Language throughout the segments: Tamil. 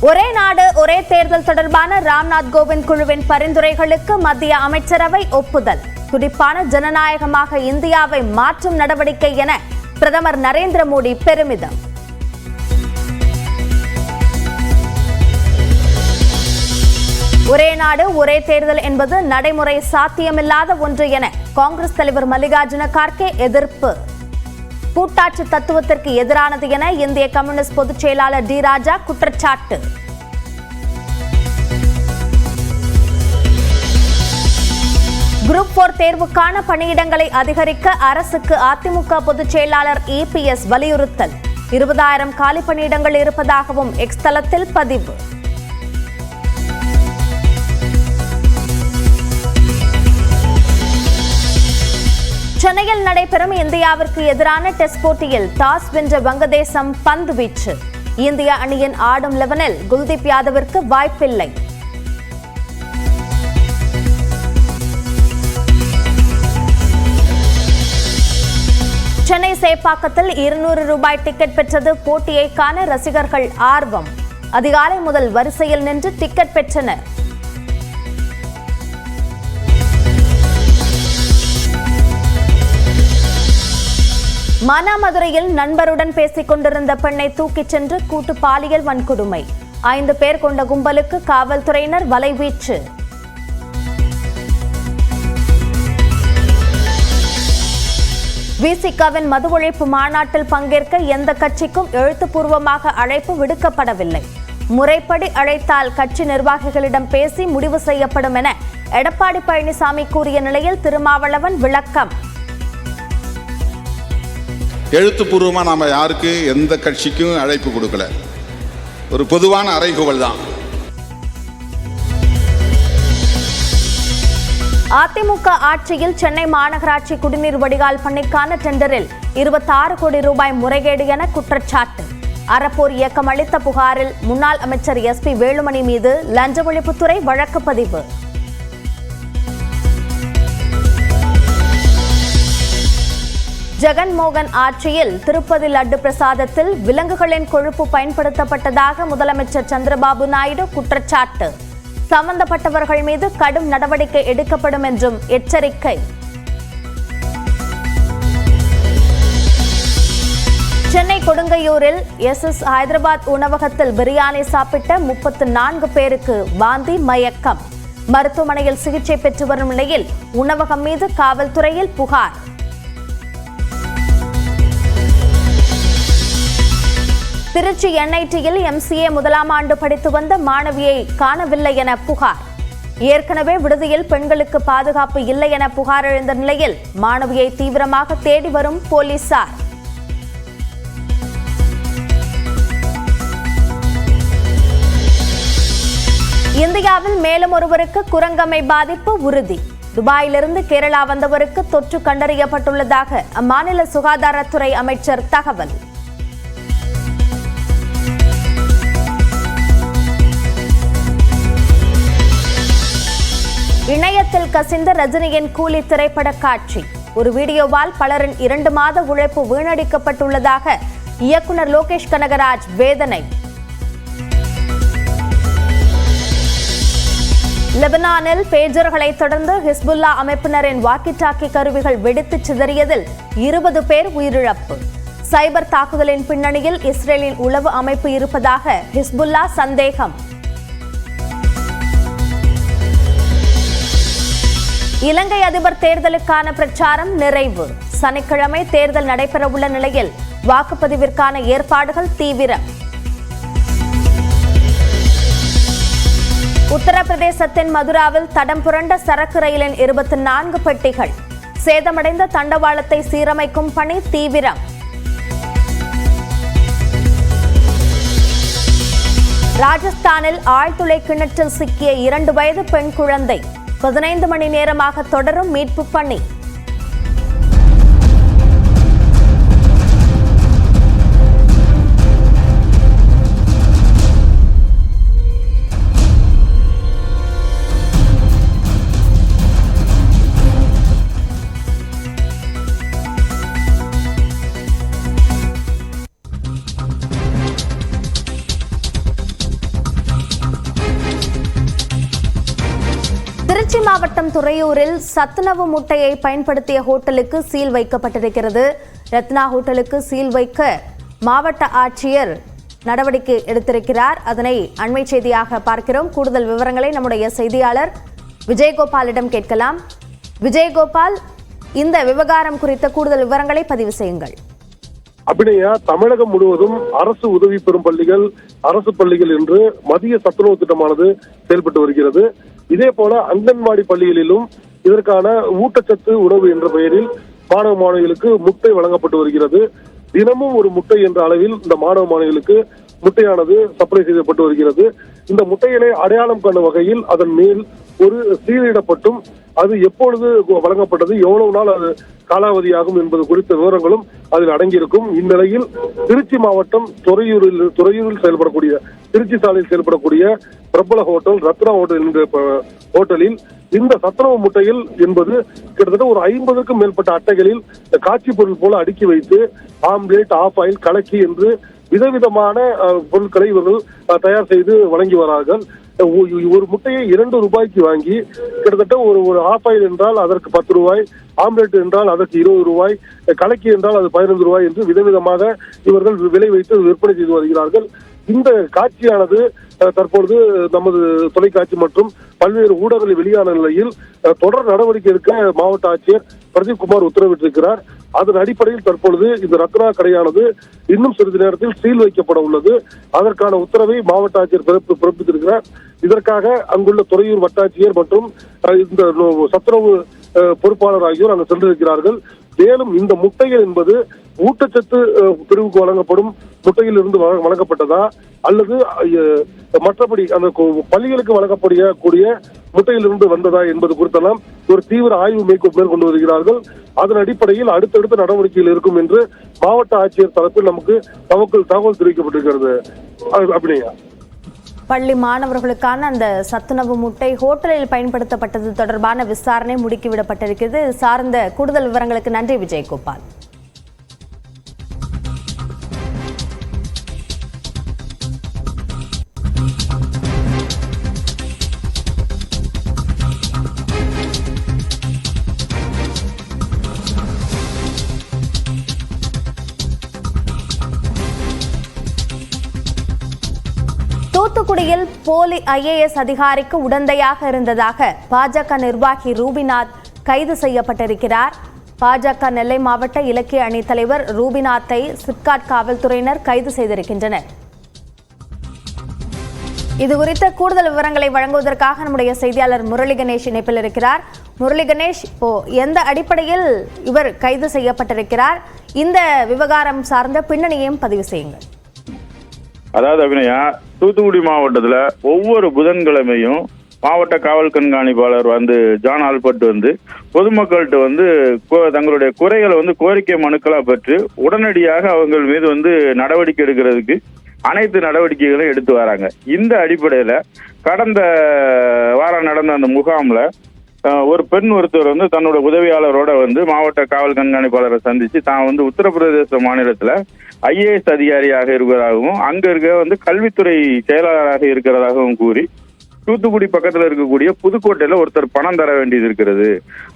ஒரே நாடு ஒரே தேர்தல் தொடர்பான ராம்நாத் கோவிந்த் குழுவின் பரிந்துரைகளுக்கு மத்திய அமைச்சரவை ஒப்புதல். துடிப்பான ஜனநாயகமாக இந்தியாவை மாற்றும் நடவடிக்கை என பிரதமர் நரேந்திர மோடி பெருமிதம். ஒரே நாடு ஒரே தேர்தல் என்பது நடைமுறை சாத்தியமில்லாத ஒன்று என காங்கிரஸ் தலைவர் மல்லிகார்ஜுன கார்கே எதிர்ப்பு. கூட்டாட்சி தத்துவத்திற்கு எதிரானது என இந்திய கம்யூனிஸ்ட் பொதுச் செயலாளர் டி ராஜா குற்றச்சாட்டு. குரூப் 4 தேர்வுக்கான பணியிடங்களை அதிகரிக்க அரசுக்கு அதிமுக பொதுச் செயலாளர் EPS வலியுறுத்தல். 20,000 காலி பணியிடங்கள் இருப்பதாகவும் எக்ஸ் தளத்தில் பதிவு. சென்னையில் நடைபெறும் இந்தியாவிற்கு எதிரான டெஸ்ட் போட்டியில் டாஸ் வென்ற வங்கதேசம் பந்து வீச்சு. இந்திய அணியின் ஆடும் 11-இல் குல்தீப் யாதவிற்கு வாய்ப்பில்லை. சென்னை சேப்பாக்கத்தில் 200 ரூபாய் டிக்கெட் பெற்றது போட்டியை காண ரசிகர்கள் ஆர்வம். அதிகாலை முதல் வரிசையில் நின்று டிக்கெட் பெற்றனர். மானாமதுரையில் நண்பருடன் பேசிக் கொண்டிருந்த பெண்ணை தூக்கிச் சென்று கூட்டு பாலியல் வன்கொடுமை. 5 பேர் கொண்ட கும்பலுக்கு காவல்துறையினர் வலைவீச்சு. விசிகவின் மது ஒழிப்பு மாநாட்டில் பங்கேற்க எந்த கட்சிக்கும் எழுத்துப்பூர்வமாக அழைப்பு விடுக்கப்படவில்லை. முறைப்படி அழைத்தால் கட்சி நிர்வாகிகளிடம் பேசி முடிவு செய்யப்படும் என எடப்பாடி பழனிசாமி கூறிய நிலையில் திருமாவளவன் விளக்கம். எழுத்துப்பூர்வமாக நாம் யாருக்கு எந்த கட்சிக்கும் அழைப்பு கொடுக்கல. ஒரு பொதுவான அறைகூவல் தான். அதிமுக ஆட்சியில் சென்னை மாநகராட்சி குடிநீர் வடிகால் பணிக்கான டெண்டரில் 26 கோடி ரூபாய் முறைகேடு என குற்றச்சாட்டு. அறப்போர் இயக்கம் அளித்த புகாரில் முன்னாள் அமைச்சர் SP வேலுமணி மீது லஞ்ச ஒழிப்புத்துறை வழக்கு பதிவு. ஜெகன்மோகன் ஆட்சியில் திருப்பதி லட்டு பிரசாதத்தில் விலங்குகளின் கொழுப்பு பயன்படுத்தப்பட்டதாக முதலமைச்சர் சந்திரபாபு நாயுடு குற்றச்சாட்டு. சம்பந்தப்பட்டவர்கள் மீது கடும் நடவடிக்கை எடுக்கப்படும் என்றும் எச்சரிக்கை. சென்னை கொடுங்கையூரில் SS ஹைதராபாத் உணவகத்தில் பிரியாணி சாப்பிட்ட 34 பேருக்கு வாந்தி மயக்கம். மருத்துவமனையில் சிகிச்சை பெற்று வரும் நிலையில் உணவகம் மீது காவல்துறையில் புகார். திருச்சி NITயில் MCA முதலாம் ஆண்டு படித்து வந்த மாணவியை காணவில்லை என புகார். ஏற்கனவே விடுதியில் பெண்களுக்கு பாதுகாப்பு இல்லை என புகார் எழுந்த நிலையில் மாணவியை தீவிரமாக தேடி வரும் போலீசார். இந்தியாவில் மேலும் ஒருவருக்கு குரங்கம்மை பாதிப்பு உறுதி. துபாயிலிருந்து கேரளா வந்தவருக்கு தொற்று கண்டறியப்பட்டுள்ளதாக அம்மாநில சுகாதாரத்துறை அமைச்சர் தகவல். இணையத்தில் கசிந்த ரஜினியின் கூலி திரைப்பட காட்சி. ஒரு வீடியோவால் பலரின் 2 மாத உழைப்பு வீணடிக்கப்பட்டுள்ளதாக இயக்குனர் லோகேஷ் கனகராஜ் வேதனை. லெபனானில் பேஜர்களை தொடர்ந்து ஹிஸ்புல்லா அமைப்பினரின் வாக்கி டாக்கி கருவிகள் வெடித்து சிதறியதில் 20 பேர் உயிரிழப்பு. சைபர் தாக்குதலின் பின்னணியில் இஸ்ரேலின் உளவு அமைப்பு இருப்பதாக ஹிஸ்புல்லா சந்தேகம். இலங்கை அதிபர் தேர்தலுக்கான பிரச்சாரம் நிறைவு. சனிக்கிழமை தேர்தல் நடைபெறவுள்ள நிலையில் வாக்குப்பதிவிற்கான ஏற்பாடுகள் தீவிரம். உத்தரப்பிரதேசத்தின் மதுராவில் தடம் புரண்ட சரக்கு ரயிலின் 24 பெட்டிகள். சேதமடைந்த தண்டவாளத்தை சீரமைக்கும் பணி தீவிரம். ராஜஸ்தானில் ஆழ்துளை கிணற்றில் சிக்கிய 2 வயது பெண் குழந்தை. 15 மணி நேரமாக தொடரும் மீட்பு பணி. மாவட்டம் துறையூரில் சத்துணவு முட்டையை பயன்படுத்திய ஹோட்டலுக்கு சீல் வைக்கப்பட்டிருக்கிறது. ரத்னா ஹோட்டலுக்கு சீல் வைக்க மாவட்ட ஆட்சியர் நடவடிக்கை எடுத்திருக்கிறார். அதனை அண்மை செய்தியாக பார்க்கிறோம். கூடுதல் விவரங்களை நம்முடைய செய்தியாளர் விஜயகோபாலிடம் கேட்கலாம். விஜயகோபால், இந்த விவகாரம் குறித்த கூடுதல் விவரங்களை பதிவு செய்யுங்கள். அபிநயா, தமிழகம் முழுவதும் அரசு உதவி பெறும் பள்ளிகள், அரசு பள்ளிகள் என்று மதிய சத்துணவு திட்டமானது செயல்பட்டு வருகிறது. இதே போல அங்கன்வாடி பள்ளிகளிலும் இதற்கான ஊட்டச்சத்து உணவு என்ற பெயரில் மாணவ மாணவிகளுக்கு முட்டை வழங்கப்பட்டு வருகிறது. தினமும் ஒரு முட்டை என்ற அளவில் இந்த மாணவ மாணவிகளுக்கு முட்டையானது சப்ளை செய்யப்பட்டு வருகிறது. இந்த முட்டைகளை அடையாளம் காணும் வகையில் அதன் மேல் ஒரு சீலிடப்பட்டும் அது எப்பொழுது வழங்கப்பட்டது, எவ்வளவு நாள் அது காலாவதியாகும் என்பது குறித்த விவரங்களும் அதில் அடங்கியிருக்கும். இந்நிலையில் திருச்சி மாவட்டம் துறையூரில் செயல்படக்கூடிய, திருச்சி சாலையில் செயல்படக்கூடிய பிரபல ஹோட்டல் ரத்னா ஹோட்டல் என்ற ஹோட்டலில் இந்த சத்துணவு முட்டைகள் என்பது கிட்டத்தட்ட ஒரு 50க்கும் மேற்பட்ட அட்டைகளில் காட்சி பொருள் போல அடுக்கி வைத்து ஆம்லேட், ஆஃப் ஆயில், கலக்கி என்று விதவிதமான பொருட்களை இவர்கள் தயார் செய்து வழங்கி வரார்கள். ஒரு முட்டையை 2 ரூபாய்க்கு வாங்கி கிட்டத்தட்ட ஒரு ஆஃப் ஆயில் என்றால் அதற்கு 10 ரூபாய், ஆம்லேட் என்றால் அதற்கு 20 ரூபாய், கலக்கி என்றால் அது 15 ரூபாய் என்று விதவிதமாக இவர்கள் விலை வைத்து விற்பனை செய்து வருகிறார்கள். இந்த காட்சியானது தற்பொழுது நமது தொலைக்காட்சி மற்றும் பல்வேறு ஊடகங்களில் வெளியான நிலையில் தொடர் நடவடிக்கை எடுக்க மாவட்ட ஆட்சியர் பிரதீப் குமார் உத்தரவிட்டிருக்கிறார். அதன் அடிப்படையில் தற்பொழுது இந்த ரத்னா கடையானது இன்னும் சிறிது நேரத்தில் சீல் வைக்கப்பட உள்ளது. அதற்கான உத்தரவை மாவட்ட ஆட்சியர் பிறப்பித்திருக்கிறார். இதற்காக அங்குள்ள துறையூர் வட்டாட்சியர் மற்றும் இந்த சத்துணவு பொறுப்பாளர் ஆகியோர் அங்கு சென்றிருக்கிறார்கள். மேலும் இந்த முட்டைகள் என்பது ஊட்டச்சத்து பிரிவுக்கு வழங்கப்படும் முட்டையில் இருந்து வழங்கப்பட்டதா அல்லது மற்றபடி அந்த பள்ளிகளுக்கு வழங்கக்கூடிய முட்டையிலிருந்து வந்ததா என்பது குறித்தெல்லாம் ஒரு தீவிர ஆய்வு மேற்கொண்டு வருகிறார்கள். அதன் அடிப்படையில் அடுத்தடுத்த நடவடிக்கைகள் இருக்கும் என்று மாவட்ட ஆட்சியர் தரப்பில் நமக்கு தகவல் தெரிவிக்கப்பட்டிருக்கிறது. அப்படியா, பள்ளி மாணவர்களுக்கான அந்த சத்துணவு முட்டை ஹோட்டலில் பயன்படுத்தப்பட்டது தொடர்பான விசாரணை முடுக்கிவிடப்பட்டிருக்கிறது. சார்ந்த கூடுதல் விவரங்களுக்கு நன்றி விஜயகோபால். தூத்துக்குடியில் போலி IAS அதிகாரிக்கு உடந்தையாக இருந்ததாக பாஜக நிர்வாகி ரூபிநாத் கைது செய்யப்பட்டிருக்கிறார். பாஜக நெல்லை மாவட்ட இலக்கிய அணி தலைவர் ரூபிநாத்தை சிப்காட் காவல்துறையினர் கைது செய்திருக்கின்றனர். இதுகுறித்த கூடுதல் விவரங்களை வழங்குவதற்காக நம்முடைய செய்தியாளர் முரளி கணேஷ் இணைப்பில் இருக்கிறார். முரளி கணேஷ், இப்போ எந்த அடிப்படையில் இவர் கைது செய்யப்பட்டிருக்கிறார்? இந்த விவகாரம் சார்ந்த பின்னணியையும் பதிவு செய்யுங்கள். அதாவது அபிநயா, தூத்துக்குடி மாவட்டத்துல ஒவ்வொரு புதன்கிழமையும் மாவட்ட காவல் கண்காணிப்பாளர் ஜான் ஆல்பர்ட் பொதுமக்கள்கிட்ட தங்களுடைய குறைகளை கோரிக்கை மனுக்களா பெற்று உடனடியாக அவங்க மீது நடவடிக்கை எடுக்கிறதுக்கு அனைத்து நடவடிக்கைகளையும் எடுத்து வராங்க. இந்த அடிப்படையில கடந்த வாரம் நடந்த அந்த முகாம்ல ஒரு பெண் ஒருத்தர் தன்னோட உதவியாளரோட மாவட்ட காவல் கண்காணிப்பாளரை சந்திச்சு தான் உத்தரப்பிரதேச மாநிலத்துல IAS அதிகாரியாக இருக்கிறதாகவும் அங்க இருக்க கல்வித்துறை செயலாளராக இருக்கிறதாகவும் கூறி தூத்துக்குடி பக்கத்துல இருக்கக்கூடிய புதுக்கோட்டையில ஒருத்தர் பணம் தர வேண்டியது இருக்கிறது,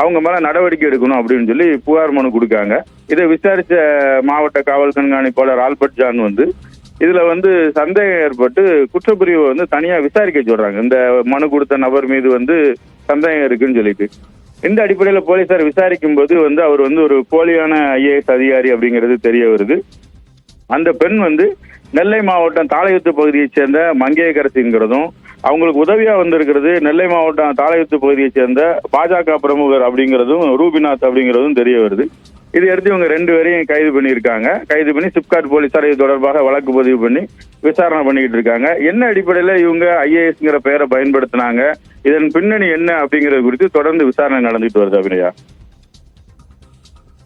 அவங்க மேல நடவடிக்கை எடுக்கணும் அப்படின்னு சொல்லி புகார் மனு கொடுக்காங்க. இதை விசாரிச்ச மாவட்ட காவல் கண்காணிப்பாளர் ஆல்பர்ட் ஜான் இதுல சந்தேகம் ஏற்பட்டு குற்றப்பிரிவு தனியா விசாரிக்க சொல்றாங்க. இந்த மனு கொடுத்த நபர் மீது சந்தேகம் இருக்குன்னு சொல்லிட்டு இந்த அடிப்படையில போலீசார் விசாரிக்கும் போது அவர் ஒரு போலியான IAS அதிகாரி அப்படிங்கிறது தெரிய வருது. அந்த பெண் நெல்லை மாவட்டம் தாளையுத்து பகுதியைச் சேர்ந்த மங்கையரசிங்கிறதும் அவங்களுக்கு உதவியா வந்திருக்கிறது நெல்லை மாவட்டம் தாளையுத்து பகுதியைச் சேர்ந்த பாஜக பிரமுகர் அப்படிங்கிறதும் ரூபிநாத் அப்படிங்கிறதும் தெரிய வருது. இதையடுத்து இவங்க 2 பேரையும் கைது பண்ணியிருக்காங்க. கைது பண்ணி சிப்காட் போலீசார் இது தொடர்பாக வழக்கு பதிவு பண்ணி விசாரணை பண்ணிக்கிட்டு இருக்காங்க. என்ன அடிப்படையில இவங்க IASங்கிற பெயரை பயன்படுத்தினாங்க, இதன் பின்னணி என்ன அப்படிங்கிறது குறித்து தொடர்ந்து விசாரணை நடந்துட்டு வருது. அபிநயா,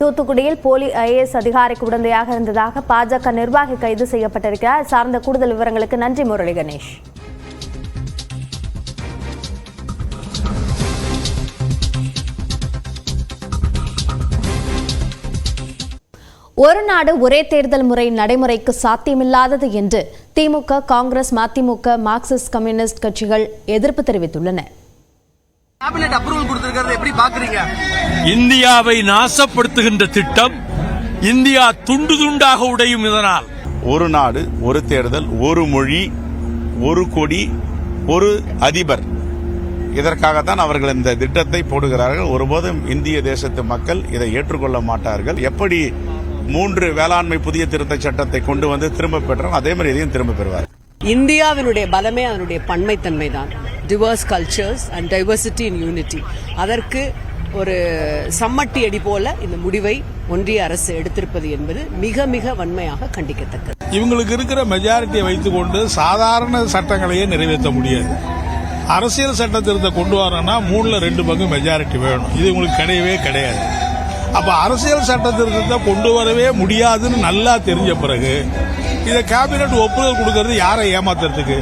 தூத்துக்குடியில் போலி IAS அதிகாரிக்கு உடந்தையாக இருந்ததாக பாஜக நிர்வாகி கைது செய்யப்பட்டிருக்கிறார். சார்ந்த கூடுதல் விவரங்களுக்கு நன்றி முரளி கணேஷ். ஒரு நாடு ஒரே தேர்தல் முறை நடைமுறைக்கு சாத்தியமில்லாதது என்று திமுக, காங்கிரஸ், மதிமுக, மார்க்சிஸ்ட் கம்யூனிஸ்ட் கட்சிகள் எதிர்ப்பு தெரிவித்துள்ளன. கேபினெட் அப்ரூவல் கொடுத்திருக்கிறது எப்படி பாக்குறீங்க? இந்தியாவை நாசப்படுத்துகின்ற திட்டம். இந்தியா துண்டு துண்டாக உடையும். இதனால் ஒரு நாடு, ஒரு தேர்தல், ஒரு மொழி, ஒரு கொடி, ஒரு அதிபர். இதற்காகத்தான் அவர்கள் இந்த திட்டத்தை போடுகிறார்கள். ஒருபோதும் இந்திய தேசத்து மக்கள் இதை ஏற்றுக்கொள்ள மாட்டார்கள். எப்படி 3 வேளாண்மை புதிய திருத்த சட்டத்தை கொண்டு வந்து திரும்ப பெற்றோம், அதே மாதிரி இதையும் திரும்ப பெறுவார். இந்தியாவினுடைய பலமே அதனுடைய பன்மைத்தன்மை தான். Divorce cultures and diversity in unity. அதற்கு ஒரு சம்மட்டி அடி போல இந்த முடிவை ஒன்றிய அரசு எடுத்திருப்பது என்பது மிக மிக வன்மையாக கண்டிக்கத்தக்கது. இவங்களுக்கு இருக்கிற மெஜாரிட்டியை வைத்துக்கொண்டு சாதாரண சட்டங்களையே நிறைவேற்ற முடியாது. அரசியல் சட்ட திருத்தத்தை கொண்டு வரணும்னா 3/2 பங்கு மெஜாரிட்டி வேணும். இது உங்களுக்கு கிடையவே கிடையாது. அப்ப அரசியல் சட்ட திருத்தத்தை கொண்டு வரவே முடியாதுன்னு நல்லா தெரிஞ்ச பிறகு இதை கேபினெட் ஒப்புதல் கொடுக்கறது யாரை ஏமாத்துறதுக்கு?